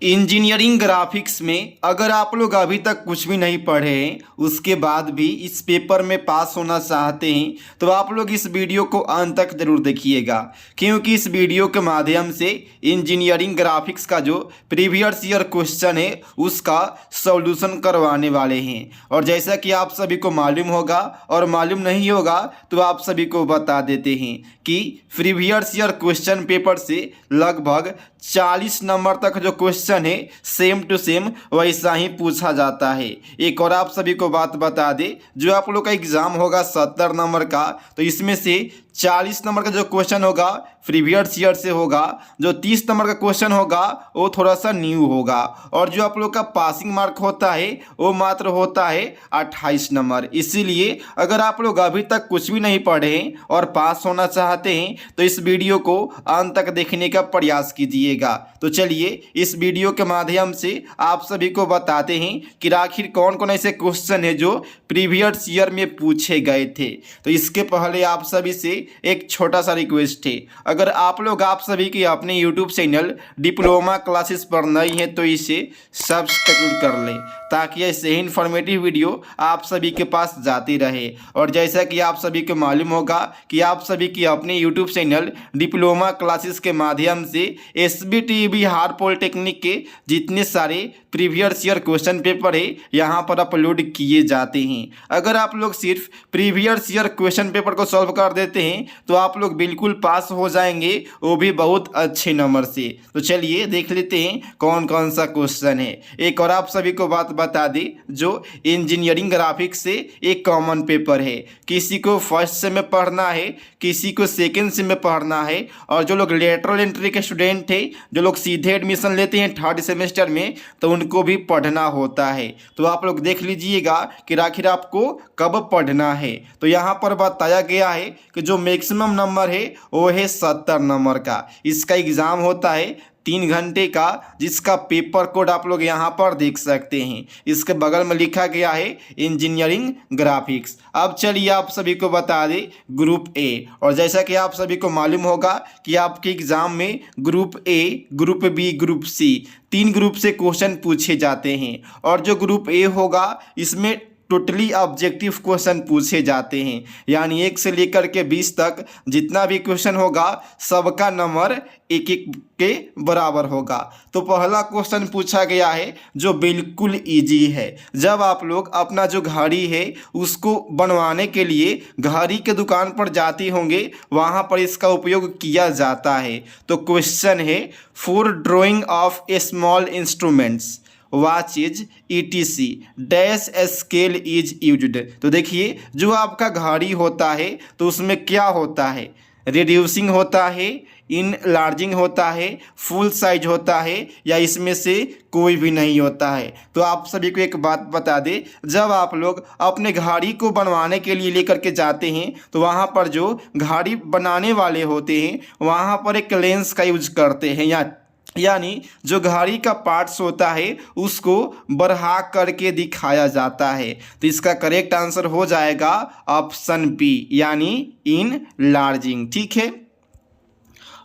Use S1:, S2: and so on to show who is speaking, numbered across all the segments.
S1: Engineering graphics में अगर आप लोग अभी तक कुछ भी नहीं पढ़े हैं, उसके बाद भी इस पेपर में पास होना चाहते हैं, तो आप लोग इस वीडियो को अंत तक ज़रूर देखिएगा, क्योंकि इस वीडियो के माध्यम से इंजीनियरिंग ग्राफिक्स का जो प्रीवियस ईयर क्वेश्चन है उसका सॉल्यूशन करवाने वाले हैं। और जैसा कि आप सभी को मालूम होगा और मालूम नहीं होगा तो आप सभी को बता देते हैं कि प्रीवियस ईयर क्वेश्चन पेपर से लगभग 40 नंबर तक जो क्वेश्चन है सेम टू सेम वैसा ही पूछा जाता है। एक और आप सभी को बात बता दें, जो आप लोग का एग्ज़ाम होगा 70 नंबर का, तो इसमें से 40 नंबर का जो क्वेश्चन होगा प्रीवियस ईयर से होगा, जो 30 नंबर का क्वेश्चन होगा वो थोड़ा सा न्यू होगा, और जो आप लोग का पासिंग मार्क होता है वो मात्र होता है 28 नंबर। इसीलिए अगर आप लोग अभी तक कुछ भी नहीं पढ़े हैं और पास होना चाहते हैं तो इस वीडियो को अंत तक देखने का प्रयास कीजिएगा। तो चलिए इस वीडियो के माध्यम से आप सभी को बताते हैं कि आखिर कौन कौन ऐसे क्वेश्चन है जो प्रीवियस ईयर में पूछे गए थे। तो इसके पहले आप सभी से एक छोटा सा रिक्वेस्ट है, अगर आप लोग आप सभी की अपने यूट्यूब चैनल डिप्लोमा क्लासेस पर नए हैं तो इसे सब्सक्राइब कर लें, ताकि ऐसे ही इन्फॉर्मेटिव वीडियो आप सभी के पास जाती रहे। और जैसा कि आप सभी को मालूम होगा कि आप सभी की अपने यूट्यूब चैनल डिप्लोमा क्लासेस के माध्यम से एसबीटी बिहार पॉलिटेक्निक के जितने सारे प्रीवियस ईयर क्वेश्चन पेपर है यहाँ पर अपलोड किए जाते हैं। अगर आप लोग सिर्फ प्रीवियस ईयर क्वेश्चन पेपर को सॉल्व कर देते हैं तो आप लोग बिल्कुल पास हो जाएंगे, वो भी बहुत अच्छे नंबर से। तो चलिए देख लेते हैं कौन कौन सा क्वेश्चन है। एक और आप सभी को बात बता दें, जो इंजीनियरिंग ग्राफिक्स से एक कॉमन पेपर है, किसी को फर्स्ट से में पढ़ना है, किसी को सेकेंड से में पढ़ना है, और जो लोग लेटरल एंट्री के स्टूडेंट थे, जो लोग सीधे एडमिशन लेते हैं थर्ड सेमेस्टर में, तो उनको भी पढ़ना होता है। तो आप लोग देख लीजिएगा कि आखिर आपको कब पढ़ना है। तो यहाँ पर बताया गया है कि जो मैक्सिमम नंबर है वो है 70 नंबर का। इसका एग्ज़ाम होता है 3 घंटे का, जिसका पेपर कोड आप लोग यहाँ पर देख सकते हैं। इसके बगल में लिखा गया है इंजीनियरिंग ग्राफिक्स। अब चलिए आप सभी को बता दें ग्रुप ए। और जैसा कि आप सभी को मालूम होगा कि आपके एग्ज़ाम में group A, group B, group C 3 group से क्वेश्चन पूछे जाते हैं। और जो ग्रुप ए होगा इसमें टोटली ऑब्जेक्टिव क्वेश्चन पूछे जाते हैं, यानी 1 से लेकर के 20 तक जितना भी क्वेश्चन होगा सबका नंबर 1-1 के बराबर होगा। तो पहला क्वेश्चन पूछा गया है जो बिल्कुल इजी है। जब आप लोग अपना जो घड़ी है उसको बनवाने के लिए घड़ी के दुकान पर जाते होंगे, वहाँ पर इसका उपयोग किया जाता है। तो क्वेश्चन है for drying of A small instruments watch is ETC dash scale is used. तो देखिए जो आपका घड़ी होता है तो उसमें क्या होता है, रिड्यूसिंग होता है, इनलार्जिंग होता है, फुल साइज होता है, या इसमें से कोई भी नहीं होता है। तो आप सभी को एक बात बता दें, जब आप लोग अपने घड़ी को बनवाने के लिए लेकर के जाते हैं तो वहाँ पर जो घड़ी बनाने वाले होते हैं वहाँ पर एक लेंस का यूज करते हैं, यानी जो घड़ी का पार्ट्स होता है उसको बढ़ा करके दिखाया जाता है। तो इसका करेक्ट आंसर हो जाएगा ऑप्शन बी, यानी इन लार्जिंग। ठीक है,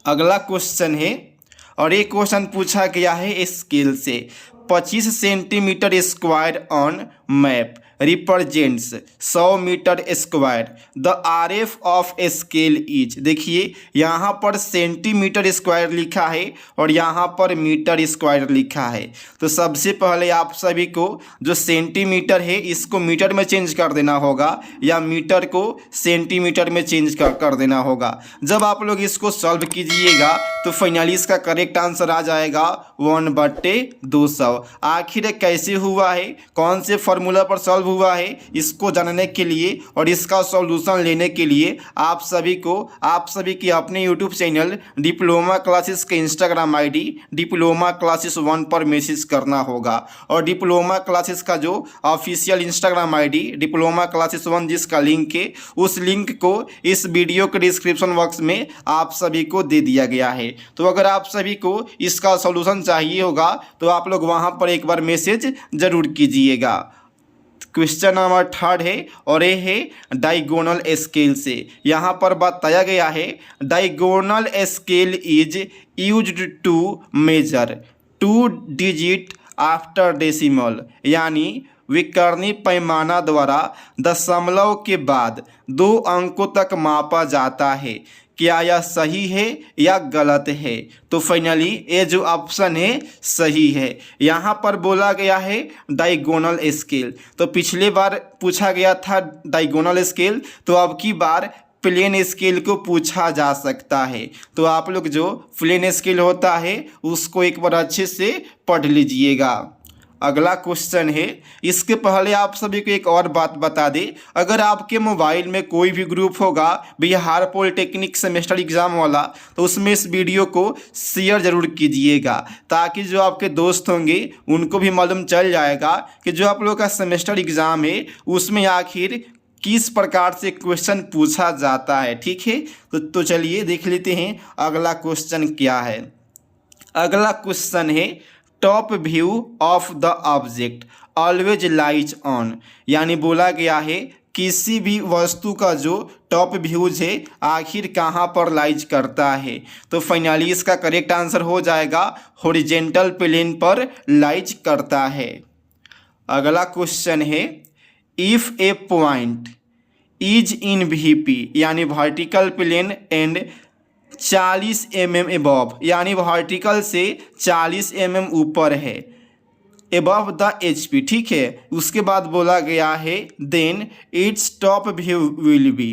S1: अगला क्वेश्चन है, और एक क्वेश्चन पूछा गया है स्केल से। 25 centimetre square on map represents 100 metre square. The RF of scale is. देखिए यहाँ पर सेंटीमीटर स्क्वायर लिखा है और यहाँ पर मीटर स्क्वायर लिखा है। तो सबसे पहले आप सभी को जो सेंटीमीटर है इसको मीटर में चेंज कर देना होगा, या मीटर को सेंटीमीटर में चेंज कर देना होगा। जब आप लोग इसको सॉल्व कीजिएगा तो फाइनली इसका करेक्ट आंसर आ जाएगा 1/200। आखिर कैसे हुआ है, कौन से फॉर्मूला पर सॉल्व हुआ है, इसको जानने के लिए और इसका सॉल्यूशन लेने के लिए आप सभी की अपने यूट्यूब चैनल डिप्लोमा क्लासेस के इंस्टाग्राम ID डिप्लोमा क्लासेस 1 पर मैसेज करना होगा। और डिप्लोमा क्लासेस का जो official Instagram ID diploma classes 1 जिसका लिंक है, उस लिंक को इस वीडियो के डिस्क्रिप्शन बॉक्स में आप सभी को दे दिया गया है। तो अगर आप सभी को इसका सॉल्यूशन चाहिए होगा तो आप लोग वहां पर एक बार मैसेज जरूर कीजिएगा। क्वेश्चन नंबर 3 है और ये है डायगोनल स्केल से। यहाँ पर बताया गया है diagonal scale is used to measure 2 digit after decimal, यानी विकर्णी पैमाना द्वारा दशमलव के बाद 2 अंकों तक मापा जाता है। क्या यह सही है या गलत है? तो फाइनली ये जो ऑप्शन है सही है। यहाँ पर बोला गया है डायगोनल स्केल, तो पिछले बार पूछा गया था डायगोनल स्केल, तो अब की बार प्लेन स्केल को पूछा जा सकता है। तो आप लोग जो प्लेन स्केल होता है उसको एक बार अच्छे से पढ़ लीजिएगा। अगला क्वेश्चन है, इसके पहले आप सभी को एक और बात बता दें, अगर आपके मोबाइल में कोई भी ग्रुप होगा बिहार पॉलिटेक्निक सेमेस्टर एग्ज़ाम वाला, तो उसमें इस वीडियो को शेयर ज़रूर कीजिएगा, ताकि जो आपके दोस्त होंगे उनको भी मालूम चल जाएगा कि जो आप लोग का सेमेस्टर एग्ज़ाम है उसमें आखिर किस प्रकार से क्वेश्चन पूछा जाता है। ठीक है, तो चलिए देख लेते हैं अगला क्वेश्चन क्या है। अगला क्वेश्चन है, top view of the object always lies on, यानी बोला गया है किसी भी वस्तु का जो टॉप व्यूज है आखिर कहाँ पर लाइज करता है। तो फाइनली इसका करेक्ट आंसर हो जाएगा हॉरिजेंटल प्लेन पर लाइज करता है। अगला क्वेश्चन है, if a point is in VP, यानी vertical plane and 40 mm above, यानी वर्टिकल से 40 mm ऊपर है, एबव द HP, ठीक है। उसके बाद बोला गया है then it's top view will be,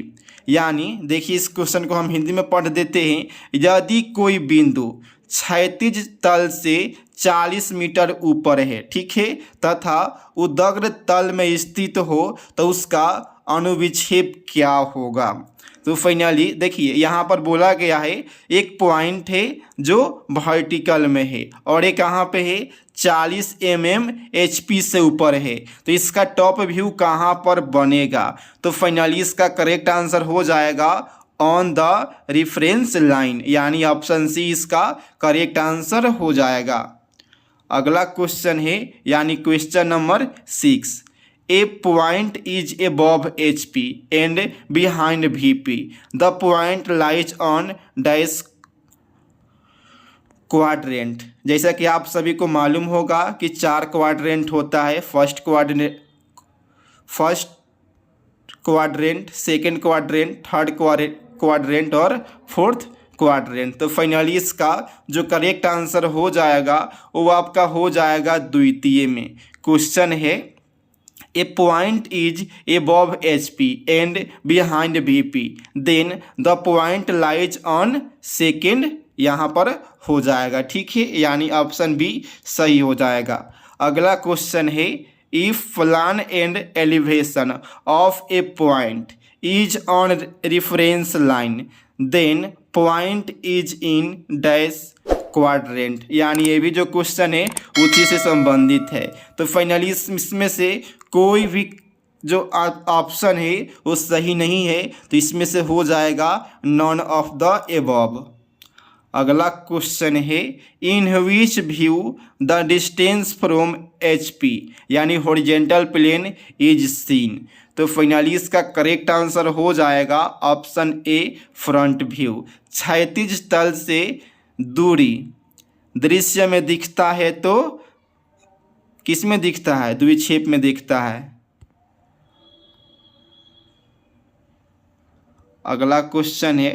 S1: यानी देखिए इस क्वेश्चन को हम हिंदी में पढ़ देते हैं, यदि कोई बिंदु क्षैतिज तल से 40 मीटर ऊपर है, ठीक है, तथा उदग्र तल में स्थित हो तो उसका अनुविक्षेप क्या होगा। तो फाइनली देखिए यहाँ पर बोला गया है एक पॉइंट है जो वर्टिकल में है और एक कहाँ पे है 40 mm HP से ऊपर है, तो इसका टॉप व्यू कहाँ पर बनेगा। तो फाइनली इसका करेक्ट आंसर हो जाएगा ऑन द रेफरेंस लाइन, यानी ऑप्शन सी इसका करेक्ट आंसर हो जाएगा। अगला क्वेश्चन है, यानी question number 6, A point is above HP and behind VP. The point lies on dash quadrant. जैसा कि आप सभी को मालूम होगा कि 4 क्वाड्रेंट होता है, first quadrant, second quadrant, third quadrant और फोर्थ क्वाड्रेंट। तो फाइनली इसका जो करेक्ट आंसर हो जाएगा वो आपका हो जाएगा द्वितीय में। क्वेश्चन है, A point is above HP and behind VP, then the point lies on second, यहाँ पर हो जाएगा, ठीक है, यानी ऑप्शन बी सही हो जाएगा। अगला क्वेश्चन है, if plan and elevation of a point is on reference line, then point is in dash quadrant, यानी ये भी जो क्वेश्चन है उसी से संबंधित है। तो फाइनली इसमें से कोई भी जो ऑप्शन है वो सही नहीं है, तो इसमें से हो जाएगा नॉन ऑफ द एबव। अगला क्वेश्चन है, in which view the distance from HP, यानी हॉरिजेंटल प्लेन इज सीन। तो फाइनली इसका करेक्ट आंसर हो जाएगा ऑप्शन ए फ्रंट व्यू। क्षैतिज तल से दूरी दृश्य में दिखता है तो किस में दिखता है? द्विक्षेप में दिखता है। अगला क्वेश्चन है,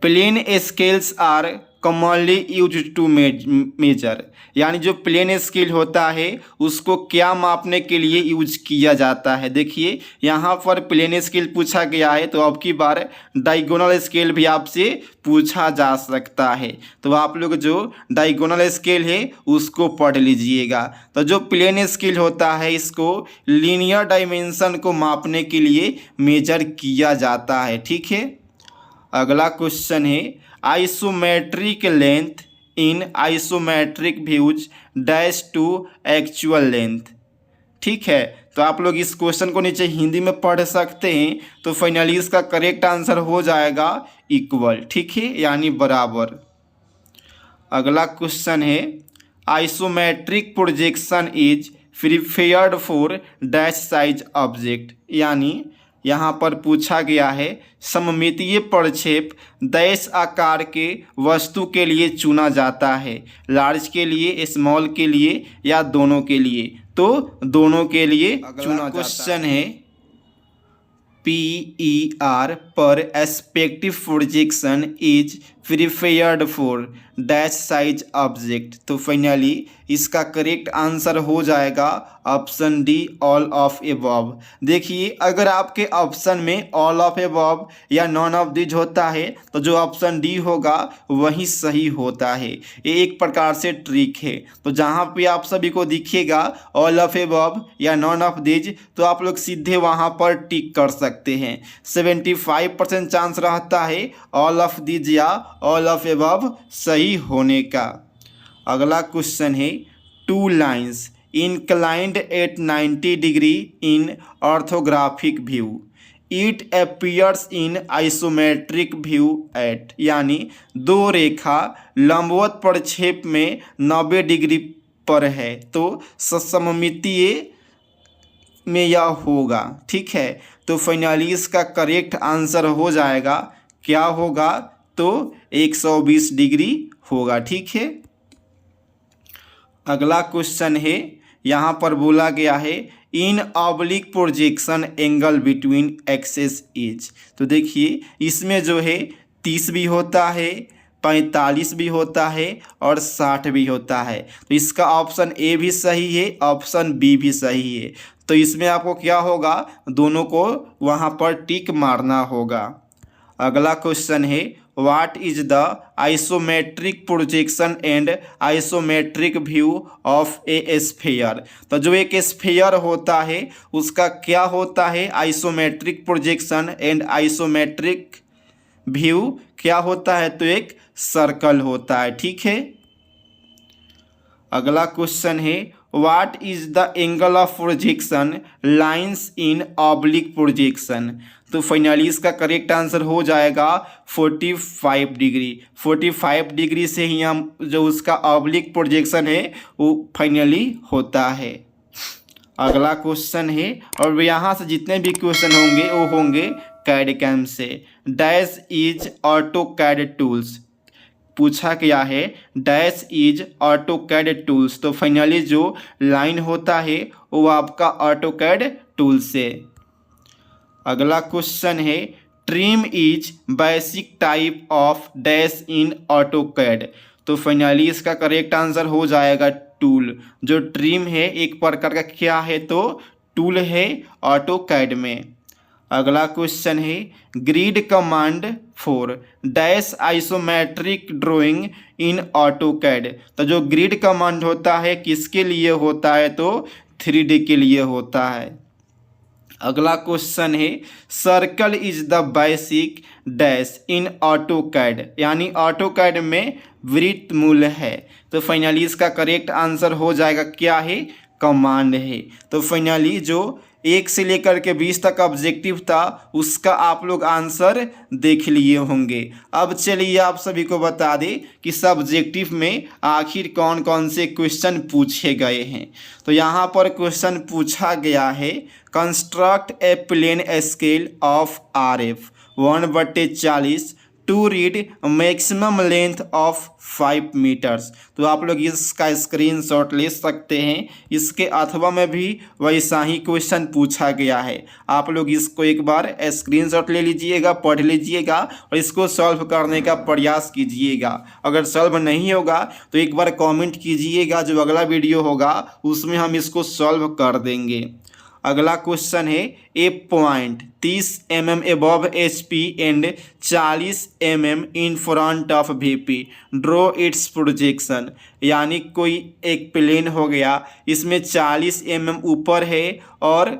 S1: plane scales are commonly used to measure, यानी जो प्लेन स्केल होता है उसको क्या मापने के लिए यूज किया जाता है। देखिए यहाँ पर प्लेन स्केल पूछा गया है, तो अब की बार डायगोनल स्केल भी आपसे पूछा जा सकता है। तो आप लोग जो डायगोनल स्केल है उसको पढ़ लीजिएगा। तो जो प्लेन स्केल होता है इसको लीनियर डायमेंशन को मापने के लिए मेजर किया जाता है, ठीक है। अगला क्वेश्चन है, isometric length in isometric views dash to actual length, ठीक है। तो आप लोग इस क्वेश्चन को नीचे हिंदी में पढ़ सकते हैं। तो फाइनली इसका करेक्ट आंसर हो जाएगा इक्वल, ठीक है, यानी बराबर। अगला क्वेश्चन है, isometric projection is prepared for dash size object, यानी यहाँ पर पूछा गया है सममितीय प्रक्षेप डैश आकार के वस्तु के लिए चुना जाता है, लार्ज के लिए, स्मॉल के लिए या दोनों के लिए। तो दोनों के लिए चुना जाता है। क्वेश्चन है PER perspective projection is prepared for dash size object. तो फाइनली इसका करेक्ट आंसर हो जाएगा option D all of above. देखिए अगर आपके ऑप्शन में ऑल ऑफ एबव या नॉन ऑफ दिस होता है तो जो ऑप्शन डी होगा वही सही होता है। ये एक प्रकार से ट्रिक है। तो जहाँ पे आप सभी को दिखेगा ऑल ऑफ एबव या नॉन ऑफ दिस तो आप लोग सीधे वहाँ पर टिक कर सकते हैं। 75% चांस रहता है ऑल ऑफ दिस या ऑल ऑफ एबव सही होने का। अगला क्वेश्चन है two lines inclined at 90 degree in orthographic view it appears in isometric view at, यानी दो रेखा लंबवत प्रक्षेप में 90 डिग्री पर है तो सममितीय में यह होगा। ठीक है, तो फाइनली इसका करेक्ट आंसर हो जाएगा, क्या होगा, तो 120 डिग्री होगा। ठीक है, अगला क्वेश्चन है यहाँ पर बोला गया है in oblique projection angle between axes is. तो देखिए इसमें जो है 30 भी होता है, 45 भी होता है और 60 भी होता है। तो इसका ऑप्शन ए भी सही है, ऑप्शन बी भी सही है। तो इसमें आपको क्या होगा, दोनों को वहाँ पर टिक मारना होगा। अगला क्वेश्चन है what is the isometric projection and isometric view of A sphere. तो जो एक स्फीयर होता है उसका क्या होता है, isometric projection and isometric view क्या होता है, तो एक सर्कल होता है। ठीक है, अगला क्वेश्चन है what is the angle of projection lines in oblique projection. तो फाइनली इसका करेक्ट आंसर हो जाएगा 45 डिग्री। 45 डिग्री से ही हम जो उसका ऑब्लिक प्रोजेक्शन है वो फाइनली होता है। अगला क्वेश्चन है और यहाँ से जितने भी क्वेश्चन होंगे वो होंगे कैड कैम से। Dash is AutoCAD tools पूछा गया है, dash is AutoCAD tools. तो फाइनली जो लाइन होता है वो आपका ऑटो कैड टूल से। अगला क्वेश्चन है trim is basic type of dash in AutoCAD. तो फाइनली इसका करेक्ट आंसर हो जाएगा टूल। जो ट्रिम है एक प्रकार का क्या है, तो टूल है ऑटो कैड में। अगला क्वेश्चन है grid command for dash isometric drawing in AutoCAD. तो जो ग्रिड कमांड होता है किसके लिए होता है, तो 3D के लिए होता है। अगला क्वेश्चन है circle is the basic dash in AutoCAD, यानी ऑटो कैड में वृत्त मूल है। तो फाइनली इसका करेक्ट आंसर हो जाएगा, क्या है, कमांड है। तो फाइनली जो 1 से लेकर के 20 तक ऑब्जेक्टिव था उसका आप लोग आंसर देख लिए होंगे। अब चलिए आप सभी को बता दें कि सब्जेक्टिव में आखिर कौन कौन से क्वेश्चन पूछे गए हैं। तो यहाँ पर क्वेश्चन पूछा गया है construct a plane scale of RF 1/40 to read maximum length of 5 metres. तो आप लोग इसका स्क्रीनशॉट ले सकते हैं। इसके अथवा में भी वैसा ही क्वेश्चन पूछा गया है। आप लोग इसको एक बार स्क्रीनशॉट ले लीजिएगा, पढ़ लीजिएगा और इसको सॉल्व करने का प्रयास कीजिएगा। अगर सॉल्व नहीं होगा तो एक बार कमेंट कीजिएगा, जो अगला वीडियो होगा उसमें हम इसको सॉल्व कर देंगे। अगला क्वेश्चन है a point 30 mm above HP and 40 mm in front of VP draw its projection. यानी कोई एक प्लेन हो गया, इसमें 40 mm ऊपर है और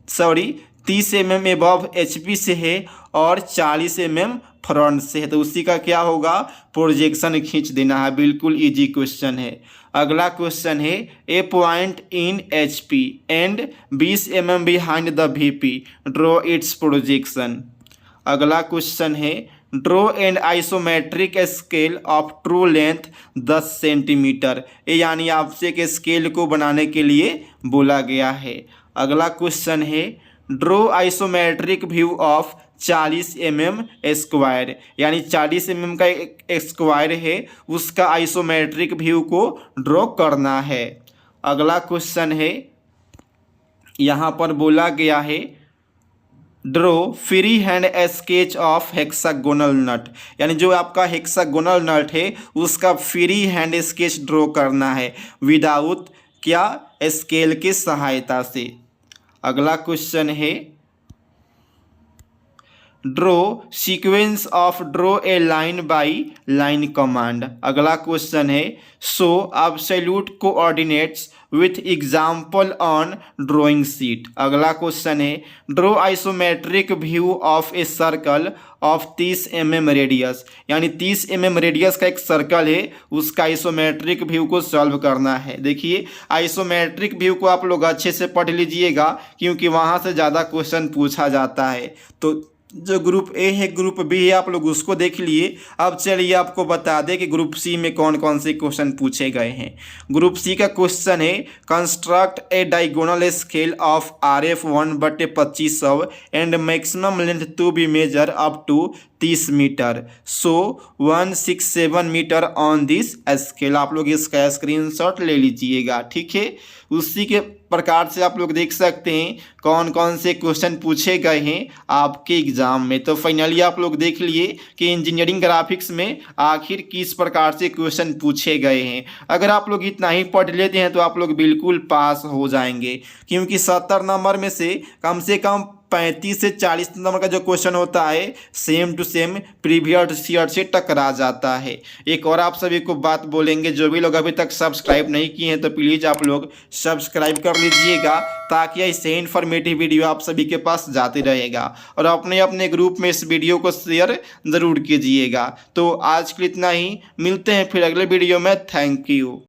S1: 30 mm एबव HP से है और 40 mm फ्रंट से है, तो उसी का क्या होगा, प्रोजेक्शन खींच देना है। बिल्कुल इजी क्वेश्चन है। अगला क्वेश्चन है a point in HP and 20 mm behind the VP draw its projection. अगला क्वेश्चन है draw and isometric scale of true length 10 centimetre. यानी आपसे एक स्केल को बनाने के लिए बोला गया है। अगला क्वेश्चन है draw isometric view of 40 mm square, यानी 40 mm का एक स्क्वायर है उसका आइसोमेट्रिक व्यू को ड्रॉ करना है। अगला क्वेश्चन है, यहाँ पर बोला गया है draw free hand sketch of hexagonal nut, यानी जो आपका हेक्सागोनल नट है उसका फ्री हैंड स्केच ड्रॉ करना है विदाउट क्या स्केल की सहायता से। अगला क्वेश्चन है draw sequence of draw a line by line command. अगला क्वेश्चन है show absolute coordinates with example on drawing sheet. अगला क्वेश्चन है draw isometric view of a circle of 30 mm radius, यानी 30 mm रेडियस का एक circle है उसका isometric view को सॉल्व करना है। देखिए आइसोमेट्रिक व्यू को आप लोग अच्छे से पढ़ लीजिएगा क्योंकि वहाँ से ज़्यादा क्वेश्चन पूछा जाता है। तो जो ग्रुप ए है ग्रुप बी है आप लोग उसको देख लिए। अब चलिए आपको बता दें कि ग्रुप सी में कौन कौन से क्वेश्चन पूछे गए हैं। ग्रुप सी का क्वेश्चन है construct a diagonal scale of RF 1/2500 and maximum length to be measure up to 30 metre, so 167 metre on this scale. आप लोग इसका स्क्रीनशॉट ले लीजिएगा, ठीक है। उसी के प्रकार से आप लोग देख सकते हैं कौन कौन से क्वेश्चन पूछे गए हैं आपके एग्जाम में। तो फाइनली आप लोग देख लिए कि इंजीनियरिंग ग्राफिक्स में आखिर किस प्रकार से क्वेश्चन पूछे गए हैं। अगर आप लोग इतना ही पढ़ लेते हैं तो आप लोग बिल्कुल पास हो जाएंगे, क्योंकि 70 नंबर में से कम 35 से 40 नंबर का जो क्वेश्चन होता है same to same previous year से टकरा जाता है। एक और आप सभी को बात बोलेंगे, जो भी लोग अभी तक सब्सक्राइब नहीं किए हैं तो प्लीज़ आप लोग सब्सक्राइब कर लीजिएगा ताकि ऐसे इन्फॉर्मेटिव वीडियो आप सभी के पास जाते रहेगा, और अपने अपने ग्रुप में इस वीडियो को शेयर ज़रूर कीजिएगा। तो आज के लिए इतना ही, मिलते हैं फिर अगले वीडियो में। Thank you.